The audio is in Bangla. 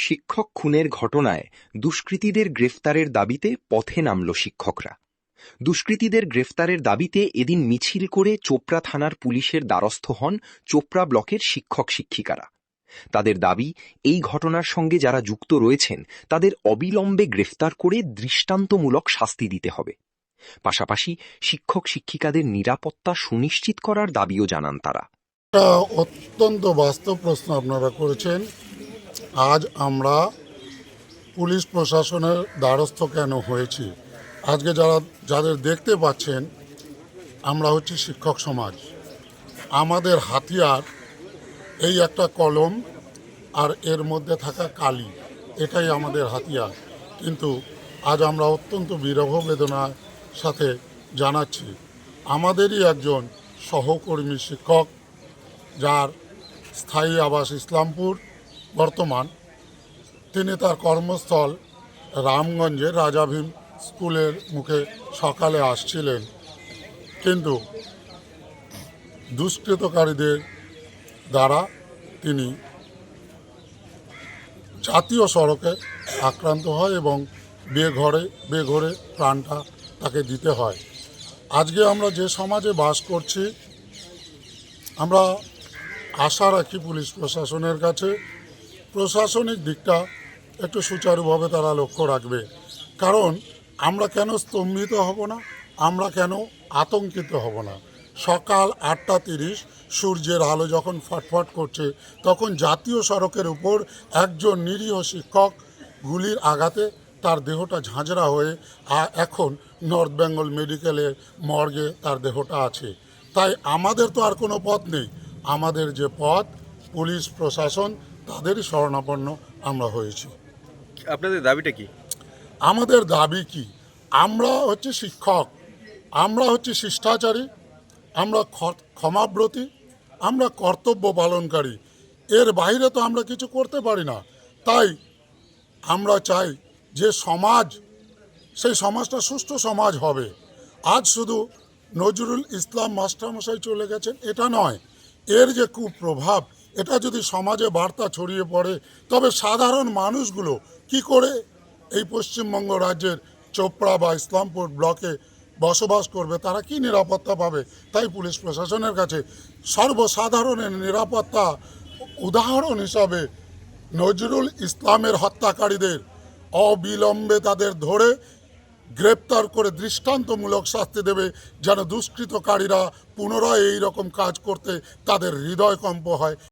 শিক্ষক খুনের ঘটনায় দুষ্কৃতীদের গ্রেফতারের দাবিতে পথে নামল শিক্ষকরা। দুষ্কৃতীদের গ্রেফতারের দাবিতে এদিন মিছিল করে চোপড়া থানার পুলিশের দ্বারস্থ হন চোপড়া ব্লকের শিক্ষক শিক্ষিকারা। তাদের দাবি, এই ঘটনার সঙ্গে যারা যুক্ত রয়েছেন তাদের অবিলম্বে গ্রেফতার করে দৃষ্টান্তমূলক শাস্তি দিতে হবে। পাশাপাশি শিক্ষক শিক্ষিকাদের নিরাপত্তা সুনিশ্চিত করার দাবিও জানান তারা। অত্যন্ত বাস্তব প্রশ্ন আপনারা করেছেন। আজ আমরা পুলিশ প্রশাসনের দ্বারস্থ কেন হয়েছি? আজকে যাদের দেখতে পাচ্ছেন, আমরা হচ্ছে শিক্ষক সমাজ। আমাদের হাতিয়ার এই একটা কলম আর এর মধ্যে থাকা কালি, এটাই আমাদের হাতিয়ার। কিন্তু আজ আমরা অত্যন্ত বিরহ বেদনার সাথে জানাচ্ছি, আমাদেরই একজন সহকর্মী শিক্ষক, যার স্থায়ী আবাস ইসলামপুর বর্তমান, তিনি তার কর্মস্থল রামগঞ্জের রাজা ভীম স্কুলের মুখে সকালে আসছিলেন, কিন্তু দুষ্কৃতকারীদের দ্বারা তিনি জাতীয় সড়কে আক্রান্ত হয় এবং বেঘরে প্রাণটা তাকে দিতে হয়। আজকে আমরা যে সমাজে বাস করছি, আমরা আশা রাখি পুলিশ প্রশাসনের কাছে প্রশাসনিক দিকটা একটু সুচারুভাবে তারা লক্ষ্য রাখবে। কারণ আমরা কেন স্তম্ভিত হব না, আমরা কেন আতঙ্কিত হব না? সকাল 8:30 সূর্যের আলো যখন ফটফট করছে, তখন জাতীয় সড়কের উপর একজন নিরীহ শিক্ষক গুলির আঘাতে তার দেহটা ঝাঁঝরা হয়ে এখন নর্থ বেঙ্গল মেডিকেলের মর্গে তার দেহটা আছে। তাই আমাদের তো আর কোনো পথ নেই। আমাদের যে পথ, পুলিশ প্রশাসন, তাদেরই শরণাপন্ন আমরা হয়েছি। আপনাদের দাবিটা কি? আমাদের দাবি কি? আমরা হচ্ছে শিক্ষক, আমরা হচ্ছে শিষ্টাচারী, আমরা ক্ষমাব্রতী, আমরা কর্তব্য পালনকারী। এর বাইরে তো আমরা কিছু করতে পারি না। তাই আমরা চাই যে সমাজ, সেই সমাজটা সুষ্ঠু সমাজ হবে। আজ শুধু নজরুল ইসলাম মাস্টারমশাই চলে গেছেন এটা নয়, এর যে কুপ্রভাব, এটা যদি সমাজে বার্তা ছড়িয়ে পড়ে, তবে সাধারণ মানুষগুলো কি করে এই পশ্চিমবঙ্গ রাজ্যের চোপড়া বা ইসলামপুর ব্লকে বসবাস করবে? তারা কি নিরাপত্তা পাবে? তাই পুলিশ প্রশাসনের কাছে সর্বসাধারণের নিরাপত্তা উদাহরণ হিসাবে নজরুল ইসলামের হত্যাকারীদের অবিলম্বে তাদের ধরে গ্রেপ্তার করে দৃষ্টান্তমূলক শাস্তি দেবে, যেন দুষ্কৃতকারীরা পুনরায় এই রকম কাজ করতে তাদের হৃদয় কম্প হয়।